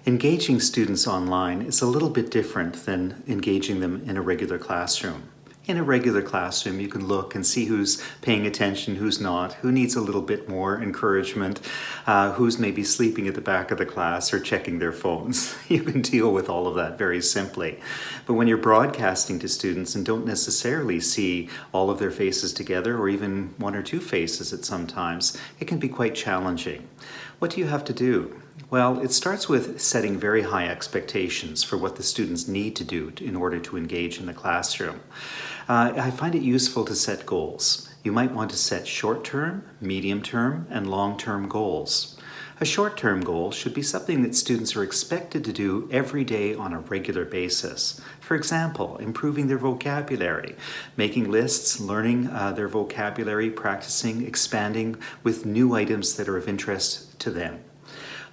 Engaging students online is a little bit different than engaging them in a regular classroom. In a regular classroom, you can look and see who's paying attention, who's not, who needs a little bit more encouragement, who's maybe sleeping at the back of the class or checking their phones. You can deal with all of that very simply. But when you're broadcasting to students and don't necessarily see all of their faces together, or even one or two faces at some times, it can be quite challenging. What do you have to do? Well, it starts with setting very high expectations for what the students need to do in order to engage in the classroom. I find it useful to set goals. You might want to set short-term, medium-term, and long-term goals. A short-term goal should be something that students are expected to do every day on a regular basis. For example, improving their vocabulary, making lists, learning their vocabulary, practicing, expanding with new items that are of interest to them.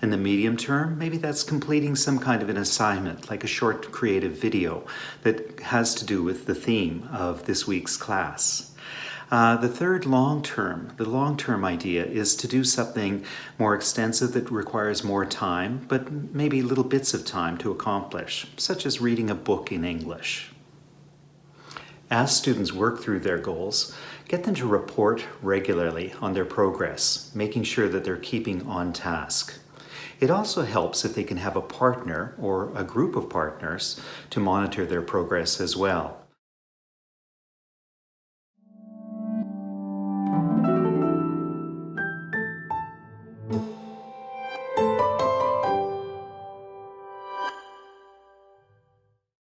In the medium term, maybe that's completing some kind of an assignment, like a short creative video that has to do with the theme of this week's class. The long-term idea is to do something more extensive that requires more time, but maybe little bits of time to accomplish, such as reading a book in English. As students work through their goals, get them to report regularly on their progress, making sure that they're keeping on task. It also helps if they can have a partner or a group of partners to monitor their progress as well.